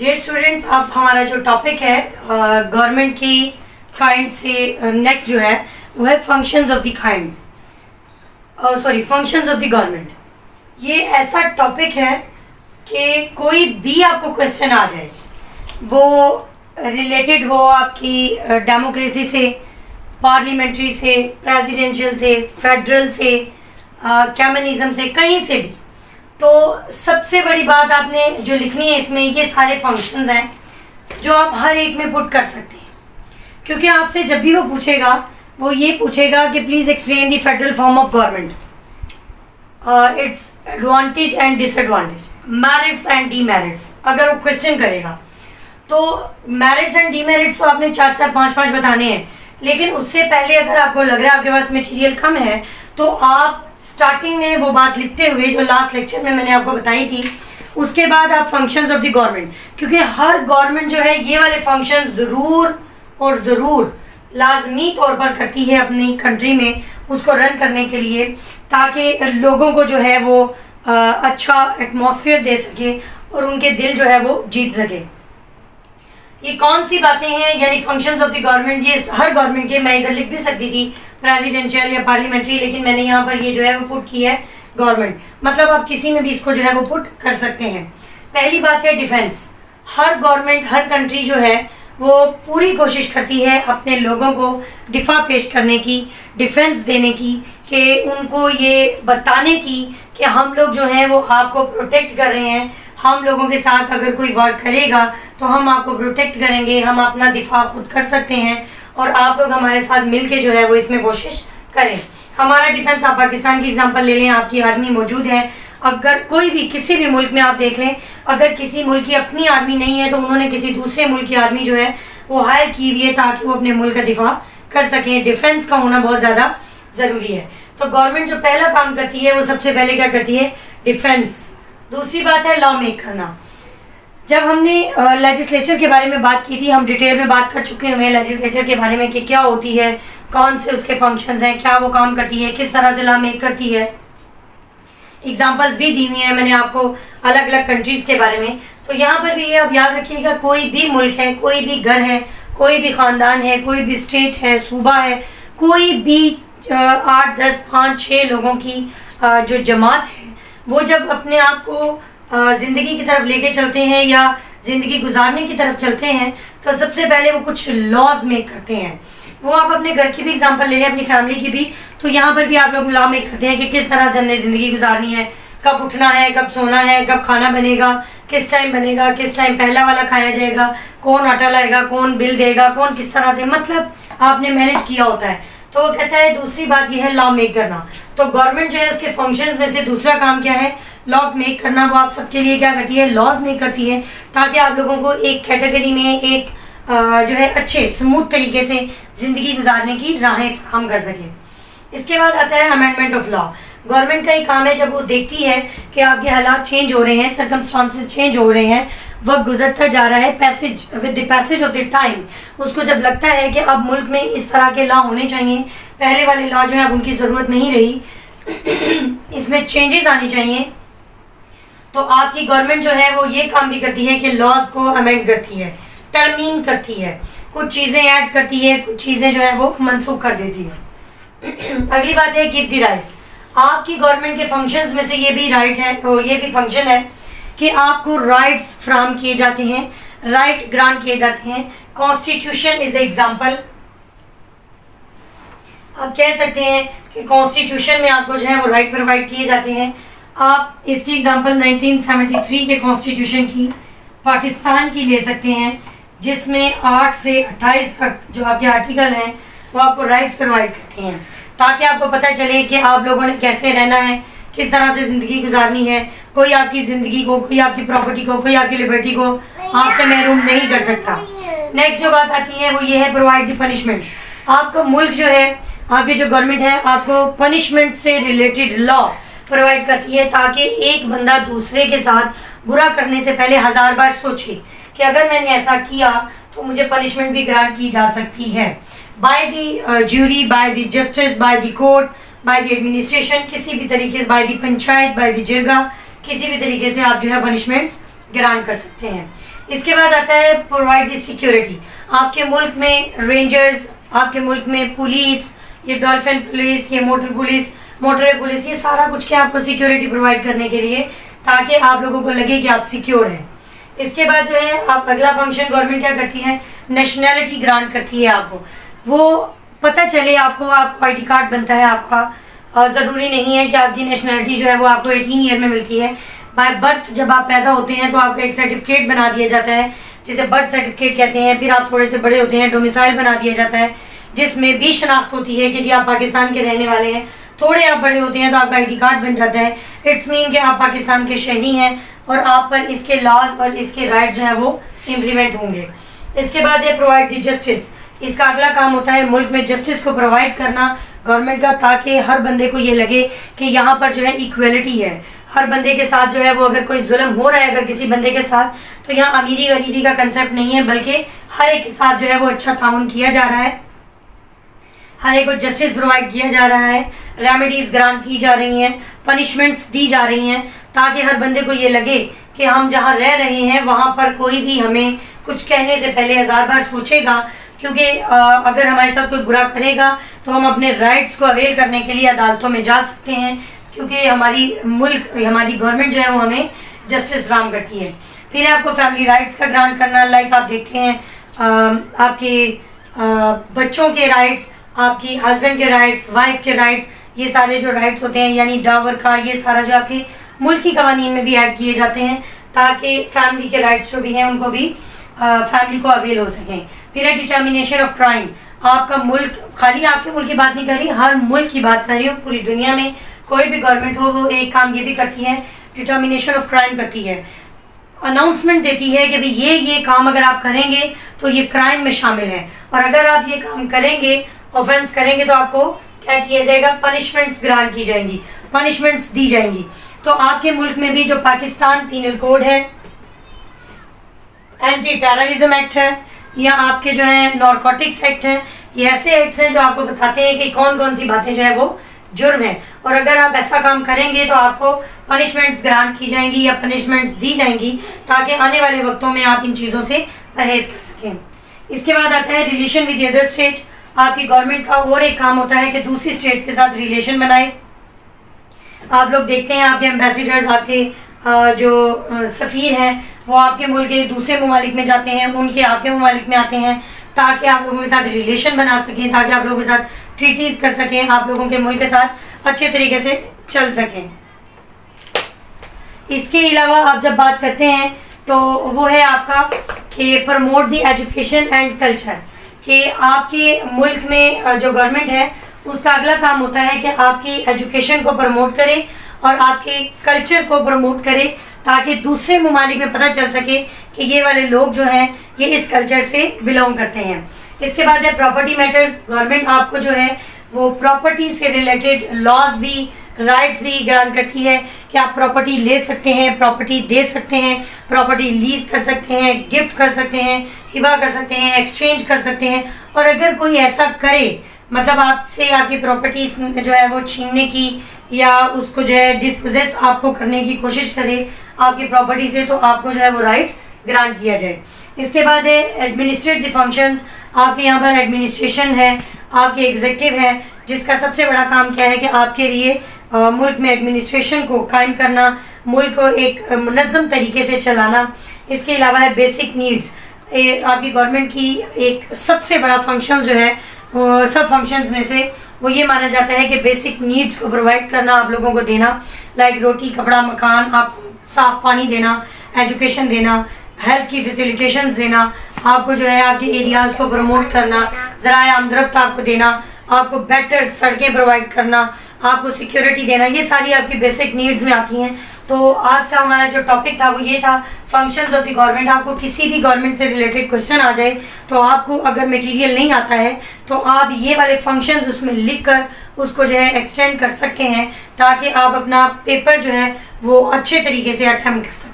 Dear students, अब हमारा जो टॉपिक है गवर्नमेंट की काइंड से नेक्स्ट जो है वो है functions of the kinds, functions of the government. ये ऐसा टॉपिक है कि कोई भी आपको क्वेश्चन आ जाए, वो रिलेटेड हो आपकी डेमोक्रेसी से, पार्लियामेंट्री से, प्रेसिडेंशियल से, फेडरल से, कम्युनिज्म से, कहीं से भी। तो सबसे बड़ी बात आपने जो लिखनी है इसमें, ये सारे फंक्शंस हैं जो आप हर एक में पुट कर सकते हैं, क्योंकि आपसे जब भी वो पूछेगा वो ये पूछेगा कि please explain the federal form of government, it's advantage and disadvantage, merits and demerits. अगर वो क्वेश्चन करेगा तो मेरिट्स एंड डीमेरिट्स तो आपने 4-4, 5-5 बताने हैं, लेकिन उससे पहले अगर आपको लग रहा है आपके पास मटेरियल कम है तो आप स्टार्टिंग में वो बात लिखते हुए जो लास्ट लेक्चर में मैंने आपको बताई थी, उसके बाद आप फंक्शंस ऑफ द गवर्नमेंट, क्योंकि हर गवर्नमेंट जो है ये वाले फंक्शन ज़रूर और ज़रूर लाजमी तौर पर करती है अपनी कंट्री में, उसको रन करने के लिए, ताकि लोगों को जो है वो अच्छा एटमॉस्फेयर दे सके और उनके दिल जो है वो जीत सके। ये कौन सी बातें हैं, यानी फंक्शंस ऑफ द गवर्नमेंट, ये हर गवर्नमेंट के, मैं इधर लिख भी सकती थी प्रेसिडेंशियल या पार्लियामेंट्री, लेकिन मैंने यहाँ पर ये जो है वो पुट की है गवर्नमेंट, मतलब आप किसी में भी इसको जो है वो पुट कर सकते हैं। पहली बात है डिफेंस। हर गवर्नमेंट, हर कंट्री जो है वो पूरी कोशिश करती है अपने लोगों को दिफा पेश करने की, डिफेंस देने की, कि उनको ये बताने की कि हम लोग जो हैं वो आपको प्रोटेक्ट कर रहे हैं, हम लोगों के साथ अगर कोई वार करेगा तो हम आपको प्रोटेक्ट करेंगे, हम अपना दिफा खुद कर सकते हैं और आप लोग हमारे साथ मिलके जो है वो इसमें कोशिश करें। हमारा डिफेंस, आप पाकिस्तान की एग्जांपल ले लें, आपकी आर्मी मौजूद है। अगर कोई भी किसी भी मुल्क में आप देख लें, अगर किसी मुल्क की अपनी आर्मी नहीं है तो उन्होंने किसी दूसरे मुल्क की आर्मी जो है वो हायर की हुई है ताकि वो अपने मुल्क का दिफा कर सकें। डिफेंस का होना बहुत ज़्यादा ज़रूरी है। तो गवर्नमेंट जो पहला काम करती है वो सबसे पहले क्या करती है? डिफेंस। दूसरी बात है लॉ मेक करना। जब हमने लेजिस्लेचर के बारे में बात की थी, हम डिटेल में बात कर चुके हैं लेजिस्लेचर के बारे में कि क्या होती है, कौन से उसके फंक्शंस हैं, क्या वो काम करती है, किस तरह से लॉ मेक करती है। एग्जांपल्स भी दी हुई हैं मैंने आपको अलग अलग कंट्रीज़ के बारे में। तो यहाँ पर भी ये आप याद रखिएगा, कोई भी मुल्क है, कोई भी घर है, कोई भी ख़ानदान है, कोई भी स्टेट है, सूबा है, कोई भी 8, 10, 5, 6 लोगों की जो जमात है, वो जब अपने आप को ज़िंदगी की तरफ लेके चलते हैं या ज़िंदगी गुजारने की तरफ चलते हैं तो सबसे पहले वो कुछ लॉज मेक करते हैं। वो आप अपने घर की भी एग्जांपल ले लें, अपनी फैमिली की भी, तो यहाँ पर भी आप लोग लॉ मेक करते हैं कि किस तरह से हमने ज़िंदगी गुजारनी है, कब उठना है, कब सोना है, कब खाना बनेगा, किस टाइम बनेगा, किस टाइम पहला वाला खाया जाएगा, कौन आटा लाएगा, कौन बिल देगा, कौन किस तरह से, मतलब आपने मैनेज किया होता है। तो वो कहता है दूसरी बात यह है लॉ मेक करना। तो गवर्नमेंट जो है उसके फंक्शंस में से दूसरा काम क्या है? लॉ मेक करना। वो आप सबके लिए क्या करती है? लॉज मेक करती है, ताकि आप लोगों को एक कैटेगरी में एक जो है अच्छे स्मूथ तरीके से ज़िंदगी गुजारने की राहें हम कर सकें। इसके बाद आता है अमेंडमेंट ऑफ लॉ। गवर्नमेंट का ही काम है, जब वो देखती है कि आपके हालात चेंज हो रहे हैं, सर्कमस्टांसेस चेंज हो रहे हैं, वक्त गुजरता जा रहा है, with the passage of the time, उसको जब लगता है कि अब मुल्क में इस तरह के लॉ होने चाहिए, पहले वाले लॉ जो है अब उनकी ज़रूरत नहीं रही, इसमें चेंजेस आनी चाहिए, तो आपकी गवर्नमेंट जो है वो ये काम भी करती है कि लॉज को अमेंड करती है, तरमीम करती है, कुछ चीज़ें ऐड करती है, कुछ चीज़ें जो है वो मनसूख कर देती है। अगली बात है गिव द राइट्स। आपकी गवर्नमेंट के फंक्शंस में से ये भी राइट है, तो ये भी फंक्शन है कि आपको राइट्स फ्राहम किए जाते हैं, राइट ग्रांट किए जाते हैं। Constitution is the example. आप कह सकते हैं कि कॉन्स्टिट्यूशन में आपको जो है वो राइट प्रोवाइड किए जाते हैं। आप इसकी एग्जांपल 1973 के कॉन्स्टिट्यूशन की पाकिस्तान की ले सकते हैं, जिसमें 8 से 28 तक जो आपके आर्टिकल हैं वो आपको राइट्स प्रोवाइड करते हैं, ताकि आपको पता चले कि आप लोगों ने कैसे रहना है, किस तरह से ज़िंदगी गुजारनी है। कोई आपकी ज़िंदगी को, कोई आपकी प्रॉपर्टी को, कोई आपकी लिबर्टी को आपसे महरूम नहीं कर सकता। नेक्स्ट जो बात आती है वो ये है प्रोवाइड द पनिशमेंट। आपका मुल्क जो है, आपकी जो गवर्नमेंट है, आपको पनिशमेंट से रिलेटेड लॉ प्रोवाइड करती है, ताकि एक बंदा दूसरे के साथ बुरा करने से पहले 1000 बार सोचे कि अगर मैंने ऐसा किया तो मुझे पनिशमेंट भी ग्रांट की जा सकती है, by the jury, by the justice, by the court, by the administration, किसी भी तरीके से, by the panchayat, by the jirga, किसी भी तरीके से आप जो है पनिशमेंट्स ग्रांट कर सकते हैं। इसके बाद आता है प्रोवाइड द सिक्योरिटी। आपके मुल्क में रेंजर्स, आपके मुल्क में पुलिस, ये डॉल्फिन पुलिस, ये मोटर पुलिस, मोटरवे पुलिस, ये सारा कुछ क्या आपको सिक्योरिटी प्रोवाइड करने के लिए, ताकि आप लोगों को लगे कि आप सिक्योर हैं। इसके बाद जो है आप अगला फंक्शन गवर्नमेंट क्या करती है, नेशनैलिटी ग्रांट करती है आपको। वो पता चले आपको, आपको ID कार्ड बनता है आपका, ज़रूरी नहीं है कि आपकी नेशनैलिटी जो है वो आपको 18 ईयर में मिलती है। बाय बर्थ जब आप पैदा होते हैं तो आपका एक सर्टिफिकेट बना दिया जाता है जिसे बर्थ सर्टिफिकेट कहते हैं। फिर आप थोड़े से बड़े होते हैं, डोमिसाइल बना दिया जाता है जिसमें भी शनाख्त होती है कि जी आप पाकिस्तान के रहने वाले हैं। थोड़े आप बड़े होते हैं तो आपका ID कार्ड बन जाता है। इट्स मीन कि आप पाकिस्तान के शहरी हैं और आप पर इसके लॉज और इसके राइट जो है वो इम्प्लीमेंट होंगे। इसके बाद ये प्रोवाइड द जस्टिस। इसका अगला काम होता है मुल्क में जस्टिस को प्रोवाइड करना गवर्नमेंट का, ताकि हर बंदे को ये लगे कि यहाँ पर जो है इक्वलिटी है। हर बंदे के साथ जो है वो, अगर कोई जुल्म हो रहा है अगर किसी बंदे के साथ, तो यहाँ अमीरी गरीबी का कंसेप्ट नहीं है, बल्कि हर एक के साथ जो है वो अच्छा ताउन किया जा रहा है, हर एक को जस्टिस प्रोवाइड किया जा रहा है, रेमेडीज ग्रांट की जा रही हैं, पनिशमेंट्स दी जा रही हैं, ताकि हर बंदे को ये लगे कि हम जहाँ रह रहे हैं वहाँ पर कोई भी हमें कुछ कहने से पहले 1000 बार सोचेगा, क्योंकि अगर हमारे साथ कोई बुरा करेगा तो हम अपने राइट्स को अवेल करने के लिए अदालतों में जा सकते हैं, क्योंकि हमारी गवर्नमेंट जो है वो हमें जस्टिस फराहम करती है। फिर आपको फैमिली राइट्स का ग्रांट करना, लाइक आप देखते हैं आपके बच्चों के राइट्स, आपकी हस्बैंड के राइट्स, वाइफ के राइट्स, ये सारे जो राइट्स होते हैं, यानी डावर का, ये सारा जो आपके मुल्की कवानीन में भी ऐड किए जाते हैं, ताकि फैमिली के राइट्स जो भी हैं उनको भी फैमिली को अवेल हो सकें। फिर है डिटर्मिनेशन ऑफ क्राइम। आपका मुल्क, खाली आपके मुल्क की बात नहीं कर रही, हर मुल्क की बात कर रही हूँ, पूरी दुनिया में कोई भी गवर्नमेंट हो वो एक काम ये भी करती है, डिटर्मिनेशन ऑफ क्राइम करती है, अनाउंसमेंट देती है कि भाई ये काम अगर आप करेंगे तो ये क्राइम में शामिल है, और अगर आप ये काम करेंगे, ऑफेंस करेंगे, तो आपको क्या किया जाएगा, पनिशमेंट्स ग्रांट की जाएंगी, पनिशमेंट्स दी जाएंगी। तो आपके मुल्क में भी जो पाकिस्तान पीनल कोड है, एंटी टेररिज्म एक्ट है, या आपके जो है नारकोटिक्स एक्ट हैं, ये ऐसे एक्ट्स हैं जो आपको बताते हैं कि कौन कौन सी बातें जो है वो जुर्म है, और अगर आप ऐसा काम करेंगे तो आपको पनिशमेंट्स ग्रांट की जाएंगी या पनिशमेंट्स दी जाएंगी, ताकि आने वाले वक्तों में आप इन चीज़ों से परहेज कर सकें। इसके बाद आता है रिलेशन विद अदर स्टेट। आपकी गवर्नमेंट का और एक काम होता है कि दूसरी स्टेट्स के साथ रिलेशन बनाए। आप लोग देखते हैं आपके एम्बेसडर्स, आपके जो सफ़ीर हैं, वो आपके मुल्क के दूसरे ममालिक में जाते हैं, उनके आपके ममालिक में आते हैं, ताकि आप लोगों के साथ रिलेशन बना सकें, ताकि आप लोगों के साथ ट्रीटीज कर सकें, आप लोगों के मुल्क के साथ अच्छे तरीके से चल सकें। इसके अलावा आप जब बात करते हैं तो वो है आपका कि promote the education and culture, कि आपके मुल्क में जो गवर्नमेंट है उसका अगला काम होता है कि आपकी एजुकेशन को प्रमोट करें और आपके कल्चर को प्रमोट करें, ताकि दूसरे ममालिक में पता चल सके कि ये वाले लोग जो हैं ये इस कल्चर से बिलोंग करते हैं। इसके बाद है प्रॉपर्टी मैटर्स। गवर्नमेंट आपको जो है वो प्रॉपर्टी से रिलेटेड लॉज भी, राइट्स भी ग्रांट करती है कि आप प्रॉपर्टी ले सकते हैं, प्रॉपर्टी दे सकते हैं, प्रॉपर्टी लीज कर सकते हैं, गिफ्ट कर सकते हैं, हिबा कर सकते हैं, एक्सचेंज कर सकते हैं। और अगर कोई ऐसा करे, मतलब आपसे आपकी प्रॉपर्टी जो है वो छीनने की या उसको जो है डिस्पोजेस आपको करने की कोशिश करे आपकी प्रॉपर्टी से, तो आपको जो है वो राइट ग्रांट किया जाए। इसके बाद है एडमिनिस्ट्रेटिव फंक्शंस। आपके यहाँ पर एडमिनिस्ट्रेशन है, आपके एग्जीक्यूटिव है, जिसका सबसे बड़ा काम क्या है कि आपके लिए मुल्क में एडमिनिस्ट्रेशन को कायम करना, मुल्क को एक मुनज़्ज़म तरीके से चलाना। इसके अलावा है बेसिक नीड्स। आपकी गवर्नमेंट की एक सबसे बड़ा फंक्शन जो है सब फंक्शंस में से वो ये माना जाता है कि बेसिक नीड्स को प्रोवाइड करना, आप लोगों को देना, लाइक रोटी, कपड़ा, मकान, आपको साफ पानी देना, एजुकेशन देना, हेल्थ की फैसिलिटेशंस देना, आपको जो है आपके एरियाज़ को प्रमोट करना, ज़राए आमदरफ्त आपको देना, आपको बेटर सड़कें प्रोवाइड करना, आपको सिक्योरिटी देना, ये सारी आपकी बेसिक नीड्स में आती हैं। तो आज का हमारा जो टॉपिक था वो ये था, फंक्शंस ऑफ द गवर्नमेंट। आपको किसी भी गवर्नमेंट से रिलेटेड क्वेश्चन आ जाए तो आपको अगर मटेरियल नहीं आता है तो आप ये वाले फंक्शंस उसमें लिख कर उसको जो है एक्सटेंड कर सकते हैं, ताकि आप अपना पेपर जो है वो अच्छे तरीके से अटेम्प्ट कर सकें।